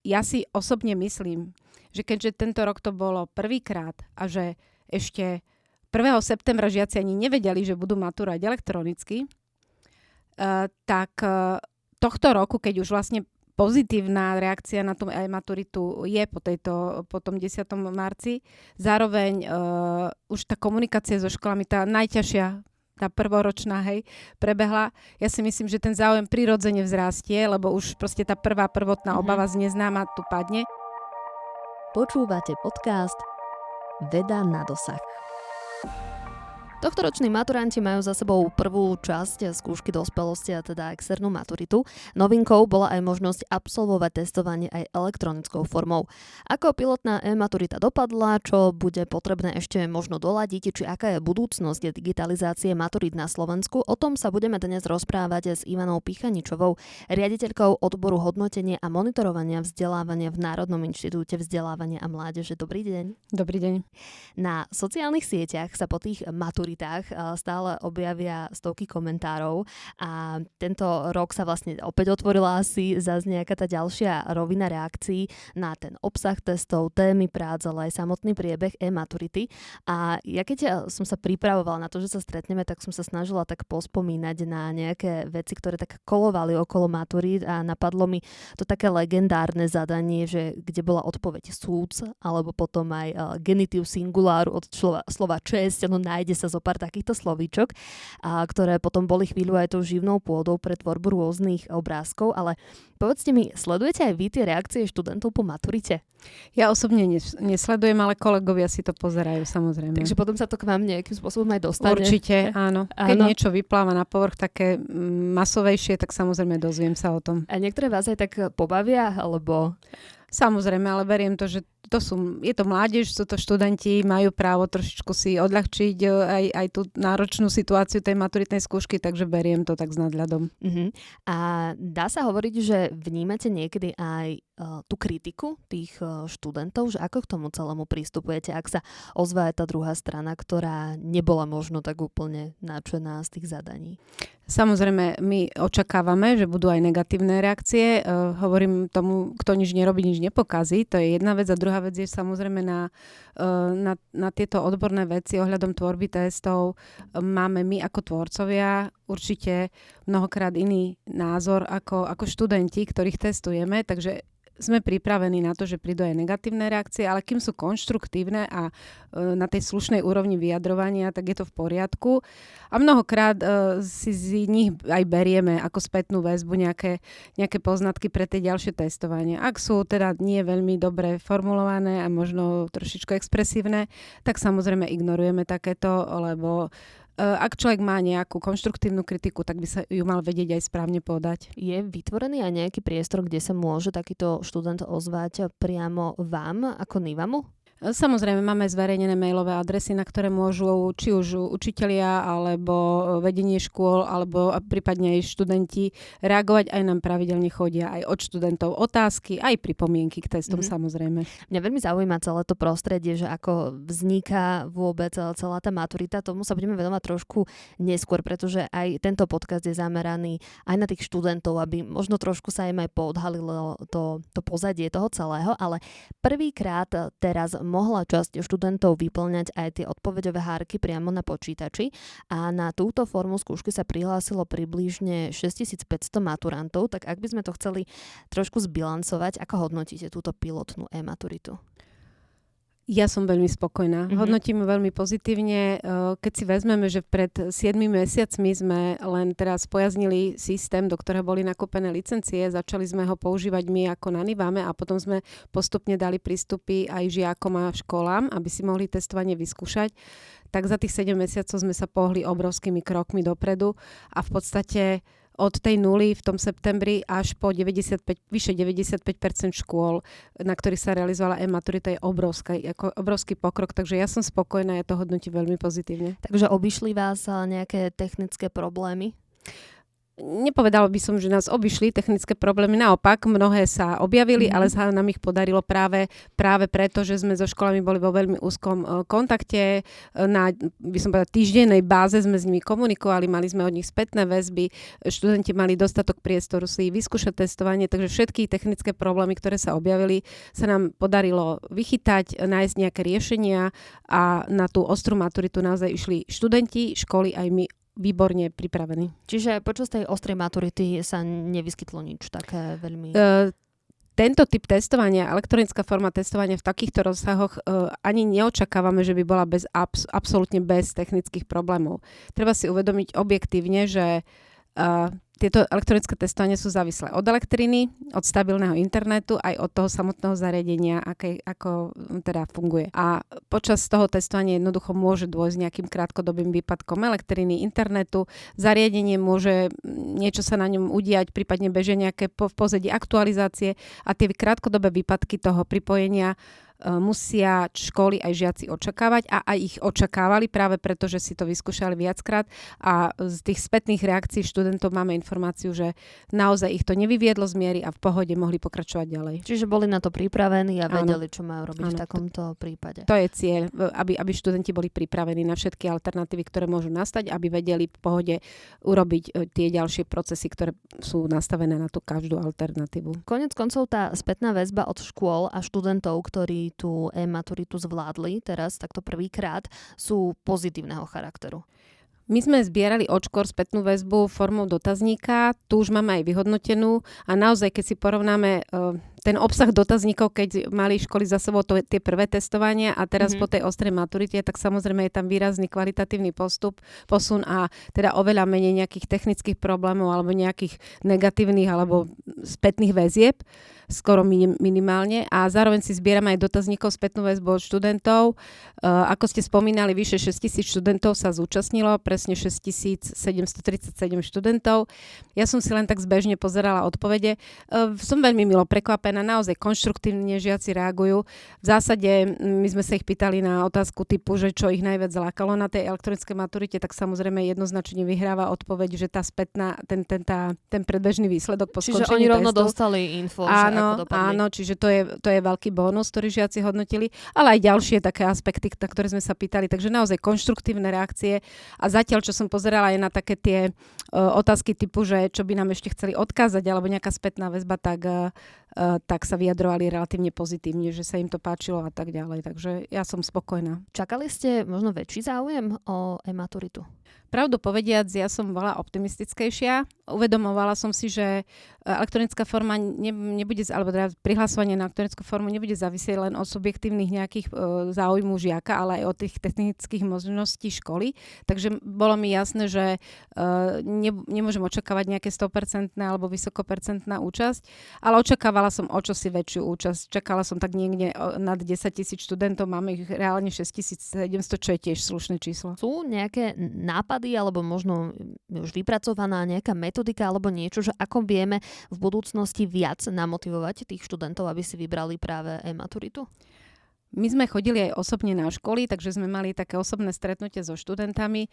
ja si osobne myslím, že keďže tento rok to bolo prvýkrát a že ešte 1. septembra žiaci ani nevedeli, že budú maturovať elektronicky, tak tohto roku, keď už vlastne pozitívna reakcia na tú e-maturitu je po tom 10. marci, zároveň už tá komunikácia so školami, tá najťažšia, tá prvoročná, prebehla. Ja si myslím, že ten záujem prirodzene vzrastie, lebo už proste tá prvotná obava z neznáma tu padne. Počúvate podcast Veda na dosah. Tohtoroční maturanti majú za sebou prvú časť skúšky dospelosti, a teda externú maturitu. Novinkou bola aj možnosť absolvovať testovanie aj elektronickou formou. Ako pilotná e-maturita dopadla, čo bude potrebné ešte možno doladiť, či aká je budúcnosť digitalizácie maturít na Slovensku, o tom sa budeme dnes rozprávať s Ivanou Pichaničovou, riaditeľkou odboru hodnotenia a monitorovania vzdelávania v Národnom inštitúte vzdelávania a mládeže. Dobrý deň. Dobrý deň. Na sociálnych sieťach sa po tých maturitách stále objavia stovky komentárov a tento rok sa vlastne opäť otvorila asi zase nejaká tá ďalšia rovina reakcií na ten obsah testov, témy prác, ale aj samotný priebeh e-maturity. A ja keď som sa pripravovala na to, že sa stretneme, tak som sa snažila tak pospomínať na nejaké veci, ktoré tak kolovali okolo maturít a napadlo mi to také legendárne zadanie, že kde bola odpoveď súc, alebo potom aj genitív singuláru od slova česť, nájde sa zo pár takýchto slovíčok, ktoré potom boli chvíľu aj tou živnou pôdou pre tvorbu rôznych obrázkov, ale povedzte mi, sledujete aj vy tie reakcie študentov po maturite? Ja osobne nesledujem, ale kolegovia si to pozerajú, samozrejme. Takže potom sa to k vám nejakým spôsobom aj dostane? Určite, áno. Keď niečo vypláva na povrch také masovejšie, tak samozrejme dozviem sa o tom. A niektoré vás aj tak pobavia, alebo... Samozrejme, ale beriem to, že je to mládež, sú to študenti, majú právo trošičku si odľahčiť aj tú náročnú situáciu tej maturitnej skúšky, takže beriem to tak s nadhľadom. A dá sa hovoriť, že vnímate niekedy aj tú kritiku tých študentov, že ako k tomu celému pristupujete, ak sa ozve tá druhá strana, ktorá nebola možno tak úplne nadšená z tých zadaní? Samozrejme, my očakávame, že budú aj negatívne reakcie. Hovorím tomu, kto nič nerobí, nič nepokazí. To je jedna vec. A druhá vec je samozrejme na tieto odborné veci ohľadom tvorby testov. Máme my ako tvorcovia určite mnohokrát iný názor ako študenti, ktorých testujeme. Takže sme pripravení na to, že prídu aj negatívne reakcie, ale kým sú konštruktívne a na tej slušnej úrovni vyjadrovania, tak je to v poriadku. A mnohokrát si z nich aj berieme ako spätnú väzbu nejaké poznatky pre tie ďalšie testovanie. Ak sú teda nie veľmi dobre formulované a možno trošičku expresívne, tak samozrejme ignorujeme takéto, lebo ak človek má nejakú konštruktívnu kritiku, tak by sa ju mal vedieť aj správne podať. Je vytvorený aj nejaký priestor, kde sa môže takýto študent ozvať priamo vám ako NIVAMu? Samozrejme, máme zverejnené mailové adresy, na ktoré môžu či už učitelia, alebo vedenie škôl, alebo prípadne aj študenti reagovať. Aj nám pravidelne chodia aj od študentov otázky, aj pripomienky k testom samozrejme. Mňa veľmi zaujíma celé to prostredie, že ako vzniká vôbec celá tá maturita. Tomu sa budeme venovať trošku neskôr, pretože aj tento podcast je zameraný aj na tých študentov, aby možno trošku sa im aj poodhalilo to pozadie toho celého, ale prvýkrát teraz mohla časť študentov vyplňať aj tie odpoveďové hárky priamo na počítači a na túto formu skúšky sa prihlásilo približne 6500 maturantov, tak ak by sme to chceli trošku zbilancovať, ako hodnotíte túto pilotnú e-maturitu? Ja som veľmi spokojná. Hodnotím veľmi pozitívne. Keď si vezmeme, že pred 7 mesiacmi sme len teraz spojaznili systém, do ktorého boli nakúpené licencie, začali sme ho používať my ako na NIVAMe a potom sme postupne dali prístupy aj žiakom a školám, aby si mohli testovanie vyskúšať. Tak za tých 7 mesiacov sme sa pohli obrovskými krokmi dopredu a v podstate od tej nuly v tom septembri až po vyše 95% škôl, na ktorých sa realizovala e-maturita, je obrovský pokrok, takže ja som spokojná, ja to hodnotím veľmi pozitívne. Takže obišli vás nejaké technické problémy? Nepovedala by som, že nás obišli technické problémy, naopak, mnohé sa objavili, ale sa nám ich podarilo práve preto, že sme so školami boli vo veľmi úzkom kontakte. Na, by som povedala, týždennej báze sme s nimi komunikovali, mali sme od nich spätné väzby, študenti mali dostatok priestoru si vyskúšať testovanie, takže všetky technické problémy, ktoré sa objavili, sa nám podarilo vychytať, nájsť nejaké riešenia a na tú ostrú maturitu naozaj išli študenti, školy aj my výborne pripravení. Čiže počas tej ostrej maturity sa nevyskytlo nič také veľmi... Tento typ testovania, elektronická forma testovania v takýchto rozsahoch ani neočakávame, že by bola absolútne bez technických problémov. Treba si uvedomiť objektívne, že tieto elektronické testovania sú závislé od elektriny, od stabilného internetu, aj od toho samotného zariadenia, ako teda funguje. A počas toho testovania jednoducho môže dôjsť nejakým krátkodobým výpadkom elektriny, internetu, zariadenie môže, niečo sa na ňom udiať, prípadne bežia nejaké v pozadí aktualizácie a tie krátkodobé výpadky toho pripojenia musia školy aj žiaci očakávať a aj ich očakávali práve preto, že si to vyskúšali viackrát a z tých spätných reakcií študentov máme informáciu, že naozaj ich to nevyviedlo z miery a v pohode mohli pokračovať ďalej. Čiže boli na to pripravení a vedeli, čo majú robiť v takomto prípade. To je cieľ, aby študenti boli pripravení na všetky alternatívy, ktoré môžu nastať, aby vedeli v pohode urobiť tie ďalšie procesy, ktoré sú nastavené na tú každú alternatívu. Koniec koncov tá spätná väzba od škôl a študentov, ktorí tú e-maturitu zvládli teraz takto prvýkrát, sú pozitívneho charakteru. My sme zbierali od škôl spätnú väzbu formou dotazníka, tu už máme aj vyhodnotenú a naozaj, keď si porovnáme ten obsah dotazníkov, keď mali školy za sebou tie prvé testovania a teraz po tej ostrej maturite, tak samozrejme je tam výrazný kvalitatívny posun a teda oveľa menej nejakých technických problémov alebo nejakých negatívnych alebo spätných väzieb, skoro minimálne a zároveň si zbierame aj dotazníkov spätnú väzbu od študentov. Ako ste spomínali, vyše 6,000 študentov sa zúčastnilo, presne 6,737 študentov. Ja som si len tak zbežne pozerala odpovede. Som veľmi milo prekvapená, naozaj konštruktívne žiaci reagujú. V zásade my sme sa ich pýtali na otázku typu, že čo ich najviac zlákalo na tej elektronickej maturite, tak samozrejme jednoznačne vyhráva odpoveď, že tá spätná, ten predbežný výsledok po skončení testu. Čiže oni rovno dostali info, Áno, čiže to je veľký bonus, ktorý žiaci hodnotili, ale aj ďalšie také aspekty, na ktoré sme sa pýtali. Takže naozaj konštruktívne reakcie a zatiaľ, čo som pozerala aj na také tie otázky typu, že čo by nám ešte chceli odkázať alebo nejaká spätná väzba, tak sa vyjadrovali relatívne pozitívne, že sa im to páčilo a tak ďalej. Takže ja som spokojná. Čakali ste možno väčší záujem o e-maturitu? Pravdu povediac, ja som bola optimistickejšia. Uvedomovala som si, že elektronická forma nebude, alebo teda prihlasovanie na elektronickú formu nebude závisieť len od subjektívnych nejakých záujmu žiaka, ale aj od tých technických možností školy. Takže bolo mi jasné, že nemôžem očakávať nejaké 100% alebo vysokopercentná účasť, ale očakávala som o čosi väčšiu účasť. Čakala som tak niekde nad 10 000 študentov, máme ich reálne 6700, čo je tiež slušné číslo. Sú nejaké nápady alebo možno už vypracovaná nejaká metodika alebo niečo, že ako vieme v budúcnosti viac namotivovať tých študentov, aby si vybrali práve e-maturitu? My sme chodili aj osobne na školy, takže sme mali také osobné stretnutie so študentami.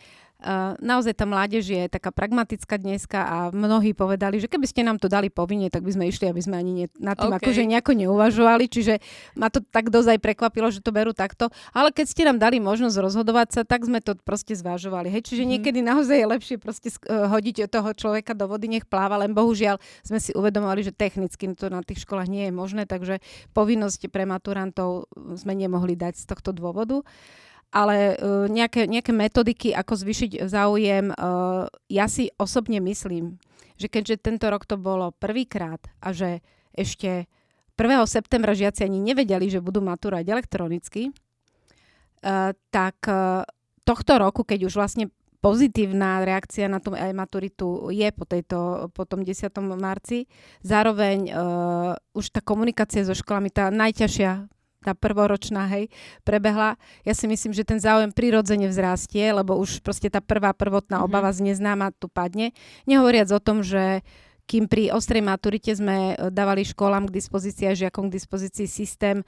Naozaj tá mládež je taká pragmatická dneska a mnohí povedali, že keby ste nám to dali povinne, tak by sme išli, aby sme ani nad tým akože nejako neuvažovali. Čiže ma to tak dosť aj prekvapilo, že to berú takto. Ale keď ste nám dali možnosť rozhodovať sa, tak sme to proste zvažovali. Hej? Čiže niekedy naozaj je lepšie proste hodiť toho človeka do vody, nech pláva, len bohužiaľ sme si uvedomovali, že technicky to na tých školách nie je možné, takže povinnosť pre maturantov sme nemohli dať z tohto dôvodu. Ale nejaké metodiky, ako zvýšiť záujem, ja si osobne myslím, že keďže tento rok to bolo prvýkrát a že ešte 1. septembra žiaci ani nevedeli, že budú maturovať elektronicky, tak tohto roku, keď už vlastne pozitívna reakcia na tú e-maturitu je po tom 10. marci, zároveň už tá komunikácia so školami, tá najťažšia, tá prvoročná, prebehla. Ja si myslím, že ten záujem prirodzene vzrastie, lebo už proste tá prvotná obava z neznáma tu padne. Nehovoriac o tom, že kým pri ostrej maturite sme dávali školám k dispozícii a žiakom k dispozícii systém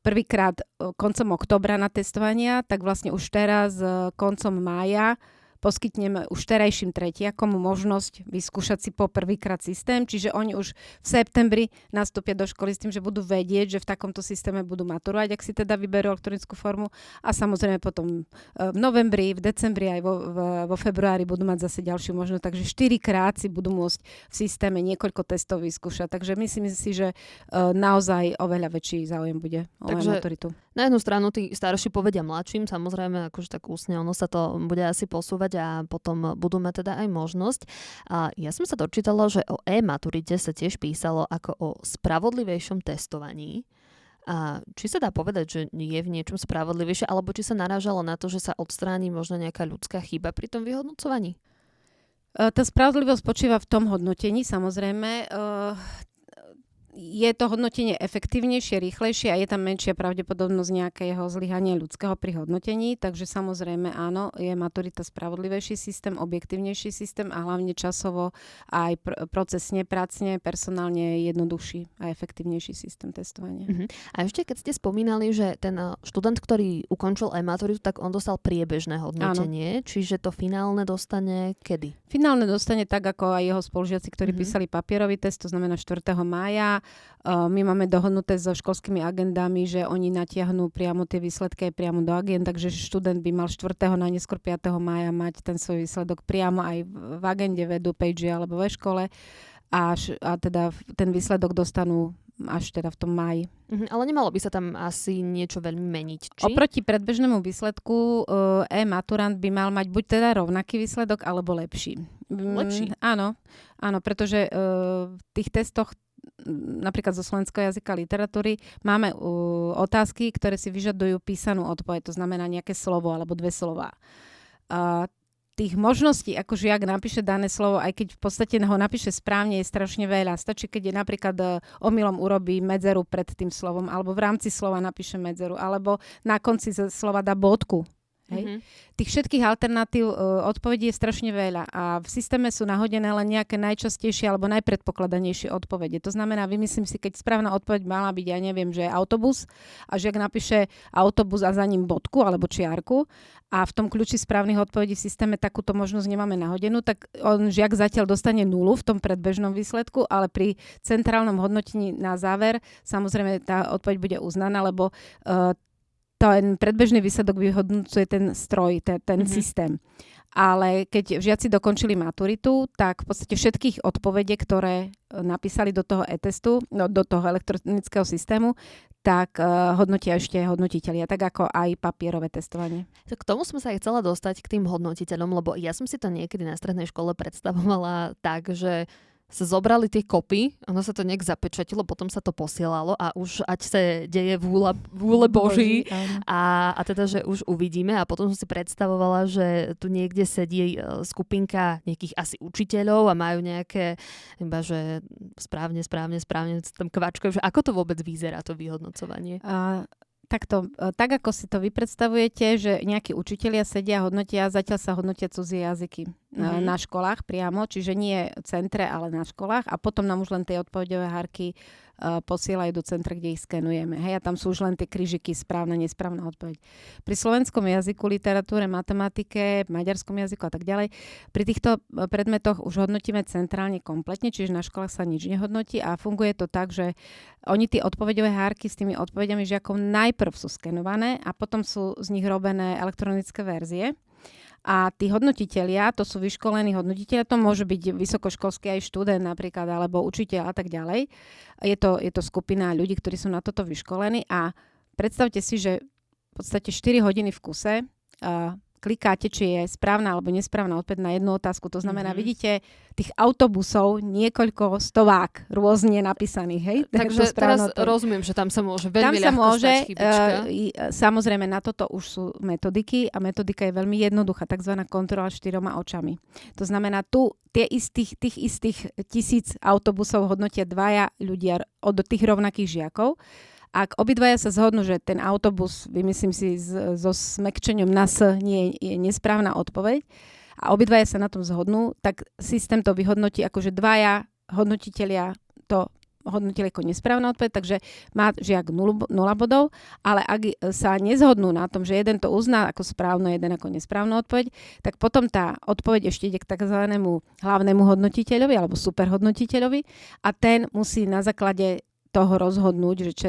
prvýkrát koncom októbra na testovania, tak vlastne už teraz koncom mája poskytneme už terajším tretiakom možnosť vyskúšať si po prvýkrát systém, čiže oni už v septembri nastúpia do školy s tým, že budú vedieť, že v takomto systéme budú maturovať, ak si teda vyberú elektronickú formu a samozrejme potom v novembri, v decembri aj vo februári budú mať zase ďalšiu možnosť, takže 4-krát si budú môcť v systéme niekoľko testov vyskúšať, takže myslím si, že naozaj oveľa väčší záujem bude o maturitu. Na jednu stranu tí starší povedia mladším, samozrejme, akože tak úsne, ono sa to bude asi posúvať a potom budú mať teda aj možnosť. A ja som sa dočítala, že o e-maturite sa tiež písalo ako o spravodlivejšom testovaní. A či sa dá povedať, že je v niečom spravodlivejšie, alebo či sa narážalo na to, že sa odstráni možno nejaká ľudská chyba pri tom vyhodnocovaní? Tá spravodlivosť spočíva v tom hodnotení, samozrejme. Je to hodnotenie efektívnejšie, rýchlejšie a je tam menšia pravdepodobnosť nejakého zlyhania ľudského pri hodnotení, takže samozrejme áno, je maturita spravodlivejší systém, objektívnejší systém a hlavne časovo aj procesne, pracne, personálne jednoduchší a efektívnejší systém testovania. A ešte keď ste spomínali, že ten študent, ktorý ukončil e-maturitu, tak on dostal priebežné hodnotenie, čiže to finálne dostane kedy? Finálne dostane tak, ako aj jeho spolužiaci, ktorí písali papierový test, to znamená 4. mája. My máme dohodnuté so školskými agendami, že oni natiahnú priamo tie výsledky aj priamo do agend, takže študent by mal 4. na neskôr 5. mája mať ten svoj výsledok priamo aj v agende vedu, page alebo ve škole a teda ten výsledok dostanú až teda v tom máji. Ale nemalo by sa tam asi niečo veľmi meniť, či? Oproti predbežnému výsledku e-maturant by mal mať buď teda rovnaký výsledok, alebo lepší. Lepší? Áno, pretože v tých testoch napríklad zo slovenského jazyka a literatúry máme otázky, ktoré si vyžadujú písanú odpoveď, to znamená nejaké slovo alebo dve slová. Tých možností, ako žiak napíše dané slovo, aj keď v podstate ho napíše správne, je strašne veľa. Stačí, keď je napríklad omylom urobí medzeru pred tým slovom, alebo v rámci slova napíše medzeru, alebo na konci slova dá bodku. Hej. Tých všetkých alternatív odpovedí je strašne veľa a v systéme sú nahodené len nejaké najčastejšie alebo najpredpokladanejšie odpovede. To znamená, vymyslím si, keď správna odpoveď mala byť, ja neviem, že je autobus a žiak napíše autobus a za ním bodku alebo čiarku a v tom kľúči správnych odpovedí v systéme takúto možnosť nemáme nahodenú, tak on žiak zatiaľ dostane 0 v tom predbežnom výsledku, ale pri centrálnom hodnotení na záver samozrejme tá odpoveď bude uznaná, lebo ten predbežný výsledok vyhodnocuje ten stroj, ten systém. Ale keď žiaci dokončili maturitu, tak v podstate všetkých odpovedí, ktoré napísali do toho e-testu, do toho elektronického systému, tak hodnotia ešte hodnotitelia, tak ako aj papierové testovanie. K tomu som sa aj chcela dostať k tým hodnotiteľom, lebo ja som si to niekedy na strednej škole predstavovala tak, že sa zobrali tie kopy, ono sa to nejak zapečatilo, potom sa to posielalo a už ať sa deje vôle Boží a teda, že už uvidíme a potom som si predstavovala, že tu niekde sedí skupinka nejakých asi učiteľov a majú nejaké, iba že správne tam kvačkajú, že ako to vôbec vyzerá to vyhodnocovanie? Takto, tak ako si to vy predstavujete, že nejakí učitelia sedia a hodnotia, zatiaľ sa hodnotia cudzie jazyky na školách priamo, čiže nie v centre, ale na školách a potom nám už len tie odpoveďové hárky posielajú do centra, kde ich skenujeme. Hej, a tam sú už len tie krížiky, správna, nesprávna odpoveď. Pri slovenskom jazyku, literatúre, matematike, maďarskom jazyku a tak ďalej, pri týchto predmetoch už hodnotíme centrálne kompletne, čiže na školách sa nič nehodnotí a funguje to tak, že oni tie odpoveďové hárky s tými odpovediami žiakov najprv sú skenované a potom sú z nich robené elektronické verzie. A tí hodnotitelia, to sú vyškolení hodnotitelia, to môže byť vysokoškolský aj študent napríklad, alebo učiteľ a tak ďalej. Je to skupina ľudí, ktorí sú na toto vyškolení a predstavte si, že v podstate 4 hodiny v kuse klikáte, či je správna alebo nesprávna odpoveď na jednu otázku. To znamená, vidíte tých autobusov niekoľko stovák rôzne napísaných. Hej? Takže teraz rozumiem, že tam sa môže veľmi ľahko stať chybička. Samozrejme, na toto už sú metodiky a metodika je veľmi jednoduchá, takzvaná kontrola 4 očami. To znamená, tu tých istých 1000 autobusov hodnotia 2 ľudia od tých rovnakých žiakov. Ak obidvaja sa zhodnú, že ten autobus, vymyslím si, so smekčením na S nie je nesprávna odpoveď a obidvaja sa na tom zhodnú, tak systém to vyhodnotí, akože 2 hodnotitelia to hodnotili ako nesprávna odpoveď, takže má žiak 0 bodov, ale ak sa nezhodnú na tom, že jeden to uzná ako správnu, jeden ako nesprávnu odpoveď, tak potom tá odpoveď ešte ide k takzvanému hlavnému hodnotiteľovi alebo superhodnotiteľovi a ten musí na základe toho rozhodnúť, že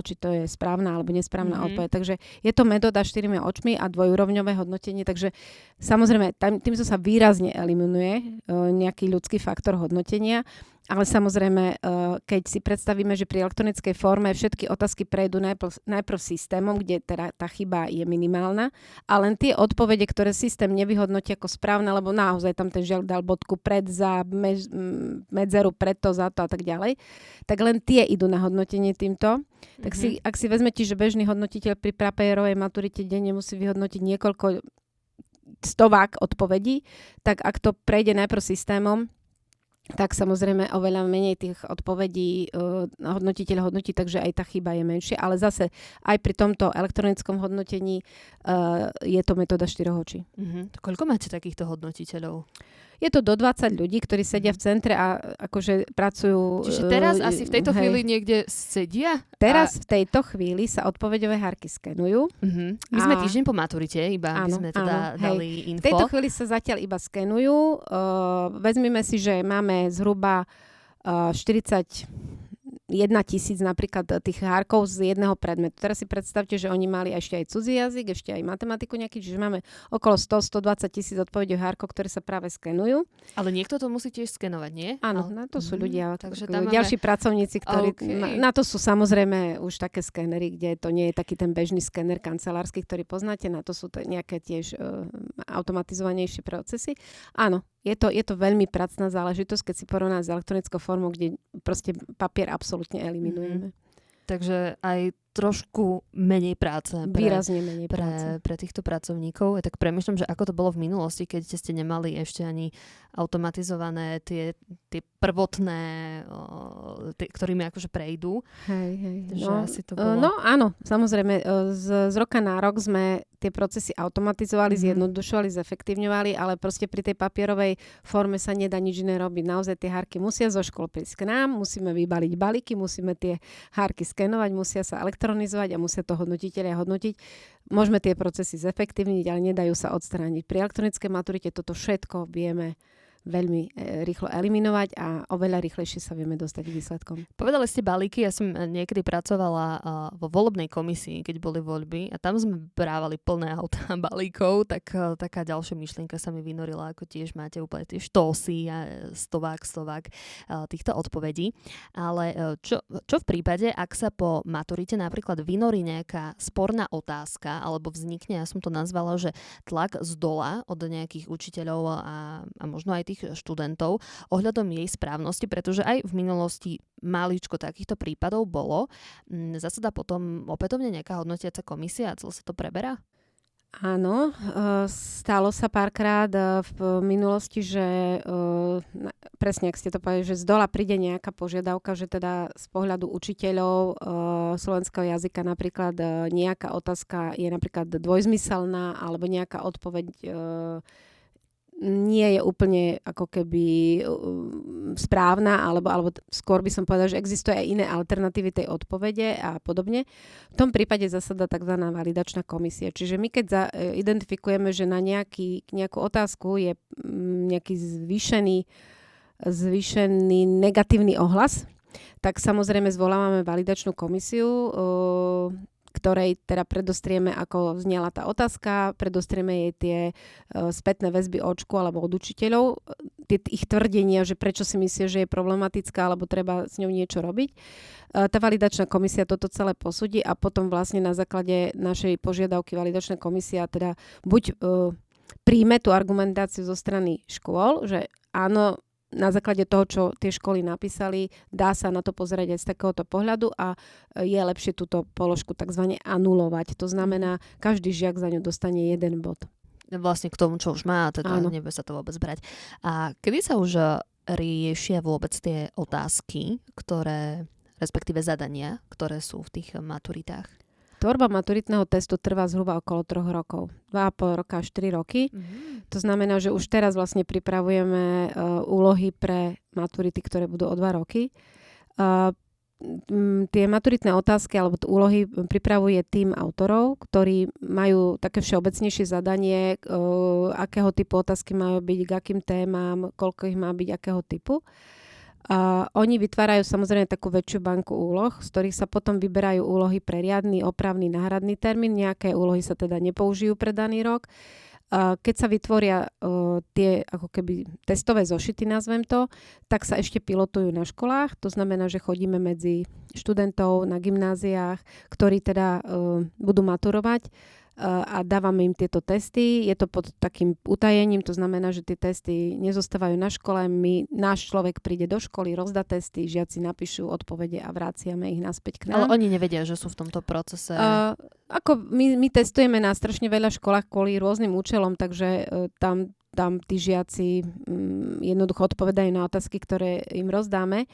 či to je správna alebo nesprávna odpoveď. Takže je to metóda 4 očmi a dvojúrovňové hodnotenie, takže samozrejme týmto sa výrazne eliminuje nejaký ľudský faktor hodnotenia, ale samozrejme, keď si predstavíme, že pri elektronickej forme všetky otázky prejdú najprv systémom, kde teda tá chyba je minimálna a len tie odpovede, ktoré systém nevyhodnotí ako správne, lebo naozaj tam ten žiaľ dal bodku pred, za, medzeru pred to, za to a tak ďalej, tak len tie idú na hodnotenie týmto. Tak ak si vezmete, že bežný hodnotiteľ pri paperovej maturite denne musí vyhodnotiť niekoľko stovák odpovedí, tak ak to prejde najprv systémom, tak samozrejme oveľa menej tých odpovedí hodnotiteľ hodnotí, takže aj tá chyba je menšia. Ale zase aj pri tomto elektronickom hodnotení je to metóda 4 očí. Koľko máte takýchto hodnotiteľov? Je to do 20 ľudí, ktorí sedia v centre a akože pracujú... Čiže teraz asi v tejto chvíli niekde sedia? Teraz v tejto chvíli sa odpoveďové hárky skenujú. My sme týždeň po maturite, iba by sme teda dali info. V tejto chvíli sa zatiaľ iba skenujú. Vezmime si, že máme zhruba 41,000 napríklad tých hárkov z jedného predmetu. Teraz si predstavte, že oni mali ešte aj cudzí jazyk, ešte aj matematiku nejaký, čiže máme okolo 100-120 tisíc odpovedí hárkov, ktoré sa práve skenujú. Ale niekto to musí tiež skenovať, nie? Áno, na to sú ľudia, takže ďalší pracovníci, ktorí... Na to sú samozrejme už také skenery, kde to nie je taký ten bežný skener kancelársky, ktorý poznáte, na to sú nejaké tiež automatizovanejšie procesy. Áno, je to veľmi pracná záležitosť, keď si porovná s elektronickou formou, kde proste papier absolútne eliminujeme. Takže aj trošku menej práce. Výrazne menej práce. Pre týchto pracovníkov. Ja tak premýšľam, že ako to bolo v minulosti, keď ste nemali ešte ani automatizované tie prvotné, ktorými akože prejdú. Hej. Asi to bolo... No áno, samozrejme. Z roka na rok sme tie procesy automatizovali, zjednodušovali, zefektívňovali, ale proste pri tej papierovej forme sa nedá nič iné robiť. Naozaj tie hárky musia zo škôl prísť k nám, musíme vybaliť balíky, musíme tie hárky skenovať, musia sa elektronizovať a musia to hodnotitelia hodnotiť. Môžeme tie procesy zefektívniť, ale nedajú sa odstrániť. Pri elektronickej maturite toto všetko vieme veľmi rýchlo eliminovať a oveľa rýchlejšie sa vieme dostať k výsledkom. Povedali ste balíky, ja som niekedy pracovala vo volebnej komisii, keď boli voľby a tam sme brávali plné autá balíkov, tak taká ďalšia myšlienka sa mi vynorila, ako tiež máte úplne tie štosy a stovák týchto odpovedí. Ale čo v prípade, ak sa po maturite napríklad vynorí nejaká sporná otázka alebo vznikne, ja som to nazvala, že tlak z dola od nejakých učiteľov a možno aj tých študentov ohľadom jej správnosti, pretože aj v minulosti maličko takýchto prípadov bolo. Zasada potom opätovne nejaká hodnotiaca komisia a celé sa to preberá? Áno, stalo sa párkrát v minulosti, že presne, ak ste to povedali, že z dola príde nejaká požiadavka, že teda z pohľadu učiteľov slovenského jazyka napríklad nejaká otázka je napríklad dvojzmyselná alebo nejaká odpoveď nie je úplne ako keby správna, alebo skôr by som povedala, že existuje aj iné alternatívy tej odpovede a podobne. V tom prípade zasada tzv. Validačná komisia. Čiže my keď identifikujeme, že na nejakú otázku je nejaký zvýšený negatívny ohlas, tak samozrejme zvolávame validačnú komisiu, ktorej teda predostrieme, ako znela tá otázka, predostrieme jej tie spätné väzby od škôl alebo od učiteľov, ich tvrdenia, že prečo si myslia, že je problematická, alebo treba s ňou niečo robiť. Tá validačná komisia toto celé posúdi a potom vlastne na základe našej požiadavky validačná komisia teda buď príjme tú argumentáciu zo strany škôl, že áno, na základe toho, čo tie školy napísali, dá sa na to pozerať aj z takéhoto pohľadu a je lepšie túto položku takzvané anulovať. To znamená, každý žiak za ňu dostane 1 bod. Vlastne k tomu, čo už má, teda nebude sa to vôbec brať. A kedy sa už riešia vôbec tie otázky, respektíve zadania, ktoré sú v tých maturitách? Tvorba maturitného testu trvá zhruba okolo 3 rokov. 2,5 roka až 4 roky. To znamená, že už teraz vlastne pripravujeme úlohy pre maturity, ktoré budú o 2 roky. Tie maturitné otázky alebo úlohy pripravuje tím autorov, ktorí majú také všeobecnejšie zadanie, akého typu otázky majú byť, k akým témam, koľko ich má byť, akého typu. Oni vytvárajú samozrejme takú väčšiu banku úloh, z ktorých sa potom vyberajú úlohy pre riadny, opravný, náhradný termín. Nejaké úlohy sa teda nepoužijú pre daný rok. Keď sa vytvoria tie ako keby testové zošity, nazvem to, tak sa ešte pilotujú na školách. To znamená, že chodíme medzi študentov na gymnáziách, ktorí teda budú maturovať a dávame im tieto testy. Je to pod takým utajením, to znamená, že tie testy nezostávajú na škole. Náš človek príde do školy, rozdá testy, žiaci napíšu odpovede a vraciame ich naspäť k nám. Ale oni nevedia, že sú v tomto procese. Ako my testujeme na strašne veľa školách kvôli rôznym účelom, takže tam tí žiaci jednoducho odpovedajú na otázky, ktoré im rozdáme.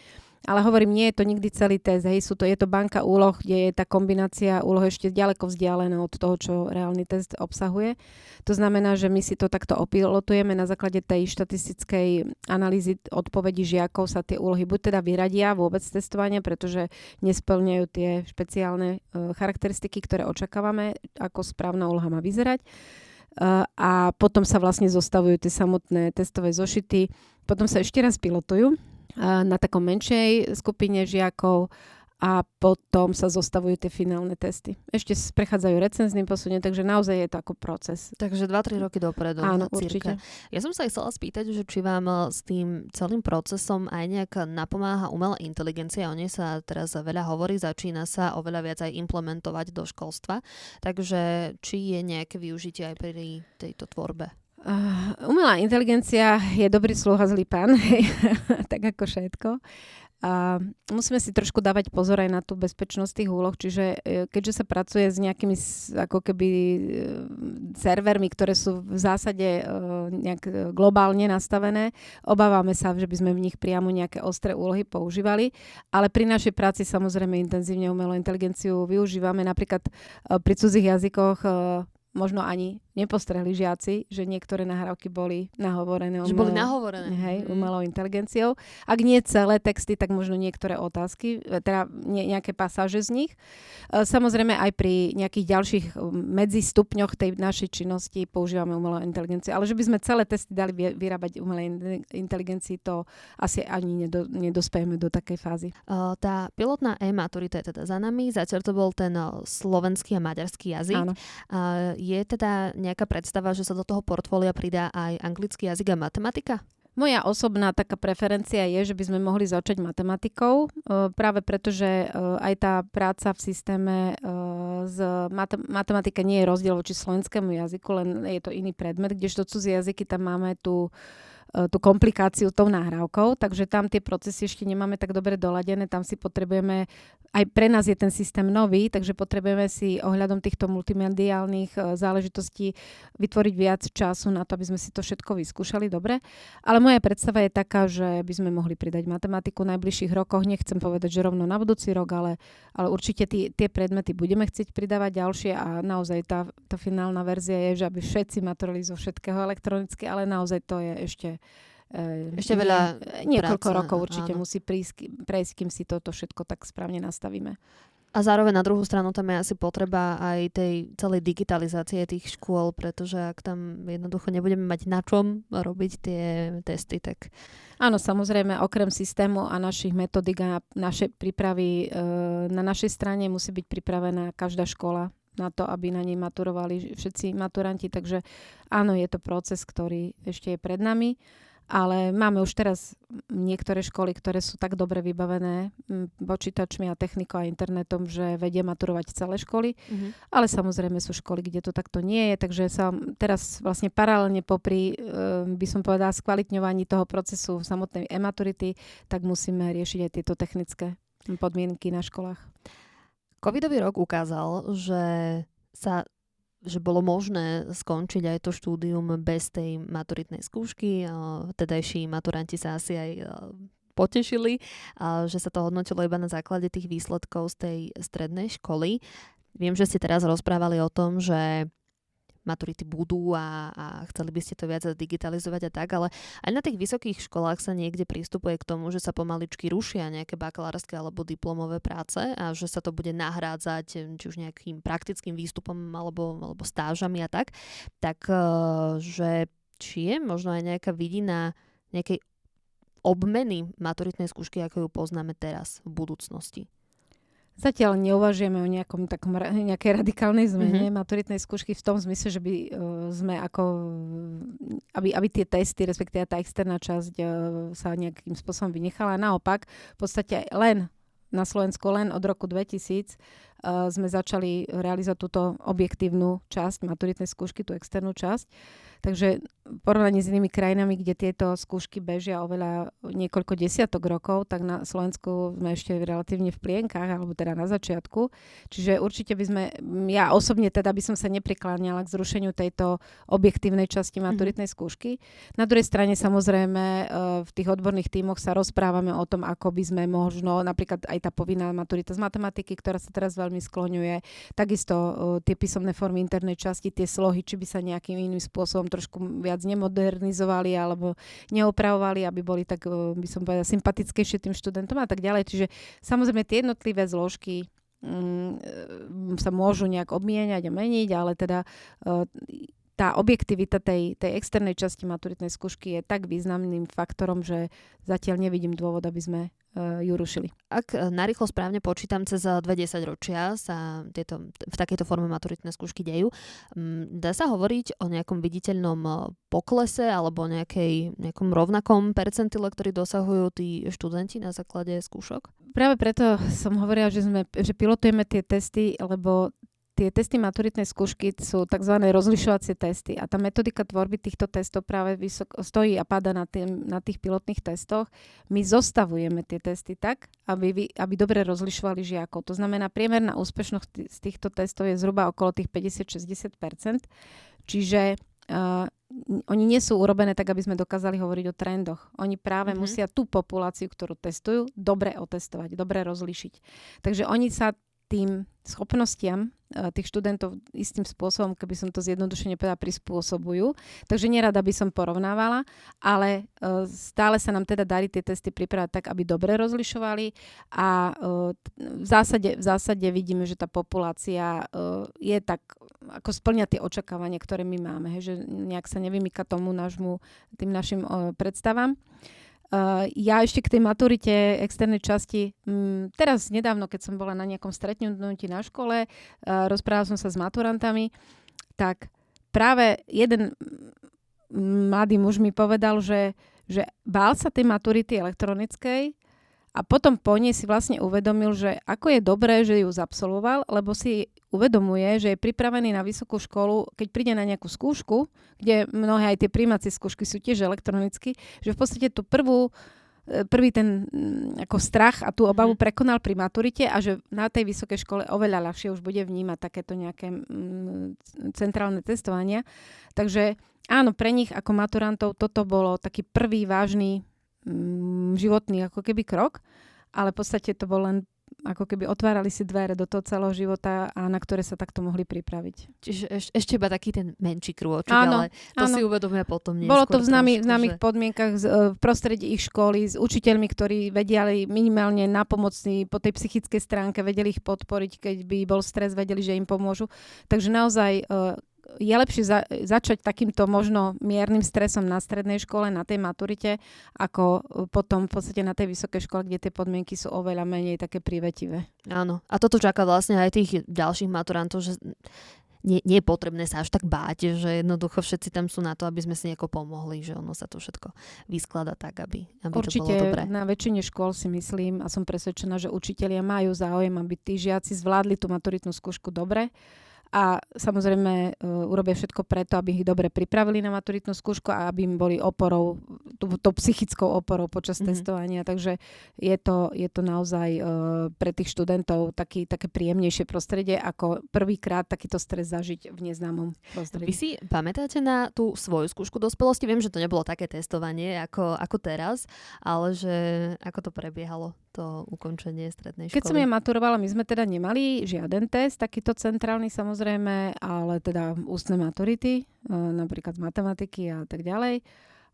Ale hovorím, nie je to nikdy celý test. Je to banka úloh, kde je tá kombinácia úloh ešte ďaleko vzdialená od toho, čo reálny test obsahuje. To znamená, že my si to takto opilotujeme na základe tej štatistickej analýzy odpovedí žiakov sa tie úlohy buď teda vyradia vôbec z testovania, pretože nesplňajú tie špeciálne charakteristiky, ktoré očakávame, ako správna úloha má vyzerať. A potom sa vlastne zostavujú tie samotné testové zošity. Potom sa ešte raz pilotujú na takom menšej skupine žiakov a potom sa zostavujú tie finálne testy. Ešte prechádzajú recenzným posúdením, takže naozaj je to ako proces. Takže 2-3 roky dopredu. Áno, určite. Ja som sa aj chcela spýtať, že či vám s tým celým procesom aj nejak napomáha umelá inteligencia. O nej sa teraz veľa hovorí, začína sa oveľa viac aj implementovať do školstva. Takže či je nejaké využitie aj pri tejto tvorbe? Umelá inteligencia je dobrý sluha, zlý pán, tak ako všetko. Musíme si trošku dávať pozor aj na tú bezpečnosť tých úloh, čiže keďže sa pracuje s nejakými ako keby servermi, ktoré sú v zásade nejak globálne nastavené, obávame sa, že by sme v nich priamo nejaké ostré úlohy používali, ale pri našej práci samozrejme intenzívne umelú inteligenciu využívame, napríklad pri cudzích jazykoch možno ani nepostrehli žiaci, že niektoré nahrávky boli nahovorené. Umelou inteligenciou. Ak nie celé texty, tak možno niektoré otázky, teda nejaké pasáže z nich. Samozrejme aj pri nejakých ďalších medzistupňoch tej našej činnosti používame umelú inteligenciu. Ale že by sme celé testy dali vyrábať umelej inteligencii, to asi ani nedospejeme do takej fázy. Tá pilotná e-maturita je teda za nami. Zatiaľ to bol ten slovenský a maďarský jazyk. Áno. Je teda nejaká predstava, že sa do toho portfólia pridá aj anglický jazyk a matematika? Moja osobná taká preferencia je, že by sme mohli začať matematikou, práve preto, že aj tá práca v systéme z matematika nie je rozdiel voči slovenskému jazyku, len je to iný predmet, kdežto cudzie jazyky tam máme tú komplikáciu tou nahrávkou, takže tam tie procesy ešte nemáme tak dobre doladené, tam si potrebujeme, aj pre nás je ten systém nový, takže potrebujeme si ohľadom týchto multimediálnych záležitostí vytvoriť viac času na to, aby sme si to všetko vyskúšali dobre. Ale moja predstava je taká, že by sme mohli pridať matematiku v najbližších rokoch. Nechcem povedať, že rovno na budúci rok, ale určite tie predmety budeme chcieť pridávať ďalšie a naozaj tá finálna verzia je, že aby všetci maturali zo všetkého elektronicky, ale naozaj to je ešte veľa niekoľko práce, rokov určite áno. musí prejsť, kým si toto všetko tak správne nastavíme. A zároveň na druhú stranu tam je asi potreba aj tej celej digitalizácie tých škôl, pretože ak tam jednoducho nebudeme mať na čom robiť tie testy, tak... Áno, samozrejme, okrem systému a našich metodík a našej prípravy na našej strane musí byť pripravená každá škola na to, aby na nej maturovali všetci maturanti. Takže áno, je to proces, ktorý ešte je pred nami. Ale máme už teraz niektoré školy, ktoré sú tak dobre vybavené počítačmi a technikou a internetom, že vedia maturovať celé školy. Mm-hmm. Ale samozrejme sú školy, kde to takto nie je. Takže sa teraz vlastne paralelne popri, by som povedala, skvalitňovaní toho procesu samotnej e-maturity, tak musíme riešiť aj tieto technické podmienky na školách. Covidový rok ukázal, že bolo možné skončiť aj to štúdium bez tej maturitnej skúšky. Tedajší maturanti sa asi aj potešili, že sa to hodnotilo iba na základe tých výsledkov z tej strednej školy. Viem, že ste teraz rozprávali o tom, že maturity budú a chceli by ste to viac digitalizovať a tak, ale aj na tých vysokých školách sa niekde pristupuje k tomu, že sa pomaličky rušia nejaké bakalárske alebo diplomové práce a že sa to bude nahrádzať či už nejakým praktickým výstupom alebo stážami a tak že či je možno aj nejaká vidina nejakej obmeny maturitnej skúšky, ako ju poznáme teraz v budúcnosti? Zatiaľ neuvažujeme o nejakej radikálnej zmene maturitnej skúšky v tom zmysle, že by sme aby tie testy, respektíve tá externá časť sa nejakým spôsobom vynechala. Naopak, v podstate len na Slovensku len od roku 2000 sme začali realizovať túto objektívnu časť maturitnej skúšky, tú externú časť. Takže v porovnaní s inými krajinami, kde tieto skúšky bežia oveľa niekoľko desiatok rokov, tak na Slovensku sme ešte relatívne v plienkach, alebo teda na začiatku. Čiže určite by sme, ja osobne teda by som sa neprikláňala k zrušeniu tejto objektívnej časti maturitnej skúšky. Na druhej strane samozrejme v tých odborných tímoch sa rozprávame o tom, ako by sme možno, napríklad aj tá povinná maturita z matematiky, ktorá sa teraz veľmi skloňuje, takisto tie písomné formy internej časti, tie slohy, či by sa nejakým iným spôsobom trošku viac nemodernizovali alebo neopravovali, aby boli tak, by som povedala, sympatickejšie tým študentom a tak ďalej. Čiže samozrejme tie jednotlivé zložky sa môžu nejak obmieniať a meniť, ale teda tá objektivita tej externej časti maturitnej skúšky je tak významným faktorom, že zatiaľ nevidím dôvod, aby sme ju rušili. Ak narýchlo správne počítam, cez 20 ročia sa tieto v takejto forme maturitné skúšky dejú. Dá sa hovoriť o nejakom viditeľnom poklese alebo nejakom rovnakom percentile, ktorý dosahujú tí študenti na základe skúšok? Práve preto som hovorila, že pilotujeme tie testy, lebo tie testy maturitnej skúšky sú tzv. Rozlišovacie testy a tá metodika tvorby týchto testov práve stojí a páda na tých pilotných testoch. My zostavujeme tie testy tak, aby dobre rozlišovali žiakov. To znamená, priemerná úspešnosť z týchto testov je zhruba okolo tých 50-60%. Čiže oni nie sú urobené tak, aby sme dokázali hovoriť o trendoch. Oni práve musia tú populáciu, ktorú testujú, dobre otestovať, dobre rozlišiť. Takže oni sa tým schopnostiam tých študentov istým spôsobom, keby som to zjednodušene povedala, prispôsobujú. Takže nerada by som porovnávala, ale stále sa nám teda darí tie testy pripravať tak, aby dobre rozlišovali a v zásade vidíme, že tá populácia je tak, ako spĺňa tie očakávania, ktoré my máme, že nejak sa nevymýka tomu tým našim predstavám. Ja ešte k tej maturite externej časti, teraz nedávno, keď som bola na nejakom stretnutí na škole, rozprávala som sa s maturantami, tak práve jeden mladý muž mi povedal, že bál sa tej maturity elektronickej a potom po nej si vlastne uvedomil, že ako je dobré, že ju zabsolvoval, lebo si uvedomuje, že je pripravený na vysokú školu, keď príde na nejakú skúšku, kde mnohé aj tie prijímacie skúšky sú tiež elektronicky, že v podstate tú prvý ten ako strach a tú obavu prekonal pri maturite a že na tej vysokej škole oveľa ľahšie už bude vnímať takéto nejaké centrálne testovania. Takže áno, pre nich ako maturantov toto bolo taký prvý vážny životný ako keby krok, ale v podstate to bol len ako keby otvárali si dvere do toho celého života a na ktoré sa takto mohli pripraviť. Čiže ešte iba taký ten menší krôčik, ale to si uvedomia potom neskôr. Bolo to v známych podmienkach v prostredí ich školy s učiteľmi, ktorí vedeli minimálne napomocní po tej psychickej stránke, vedeli ich podporiť, keď by bol stres, vedeli, že im pomôžu. Takže naozaj je lepšie začať takýmto možno miernym stresom na strednej škole, na tej maturite, ako potom v podstate na tej vysokej škole, kde tie podmienky sú oveľa menej také privetivé. Áno. A toto čaká vlastne aj tých ďalších maturantov, že nie je potrebné sa až tak báť, že jednoducho všetci tam sú na to, aby sme si nejako pomohli, že ono sa to všetko vyskladá tak, aby určite to bolo dobré. Na väčšine škôl si myslím a som presvedčená, že učitelia majú záujem, aby tí žiaci zvládli tú maturitnú skúšku dobre. A samozrejme urobia všetko preto, aby ich dobre pripravili na maturitnú skúšku a aby im boli oporou, tou psychickou oporou počas testovania. Takže je to naozaj pre tých študentov také príjemnejšie prostredie, ako prvýkrát takýto stres zažiť v neznámom prostredí. Vy si pamätáte na tú svoju skúšku dospelosti? Viem, že to nebolo také testovanie ako teraz, ale že ako to prebiehalo? to ukončenie strednej Keď školy? som ja maturovala, my sme teda nemali žiaden test, takýto centrálny samozrejme, ale teda ústne maturity, napríklad z matematiky a tak ďalej.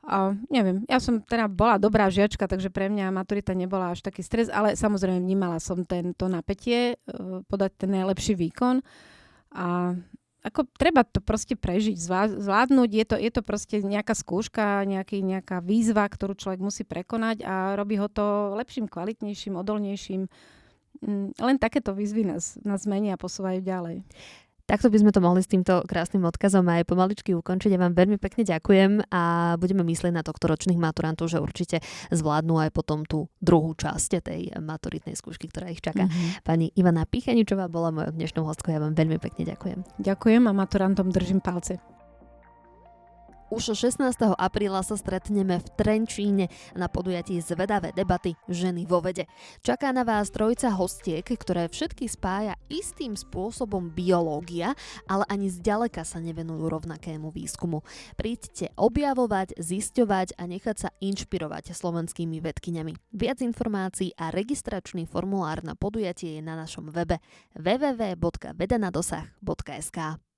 A neviem, ja som teda bola dobrá žiačka, takže pre mňa maturita nebola až taký stres, ale samozrejme vnímala som to napätie, podať ten najlepší výkon a ako treba to proste prežiť, zvládnuť, je to proste nejaká skúška, nejaká výzva, ktorú človek musí prekonať a robí ho to lepším, kvalitnejším, odolnejším. Len takéto výzvy nás zmenia a posúvajú ďalej. Takto by sme to mohli s týmto krásnym odkazom aj pomaličky ukončiť. Ja vám veľmi pekne ďakujem a budeme myslieť na tohtoročných maturantov, že určite zvládnu aj potom tú druhú časť tej maturitnej skúšky, ktorá ich čaká. Pani Ivana Pichaničová bola mojou dnešnou hostkou. Ja vám veľmi pekne ďakujem. Ďakujem a maturantom držím palce. Už 16. apríla sa stretneme v Trenčíne na podujatí Zvedavé debaty Ženy vo vede. Čaká na vás trojica hostiek, ktoré všetky spája istým spôsobom biológia, ale ani zďaleka sa nevenujú rovnakému výskumu. Príďte objavovať, zisťovať a nechať sa inšpirovať slovenskými vedkyňami. Viac informácií a registračný formulár na podujatie je na našom webe www.vedanadosah.sk.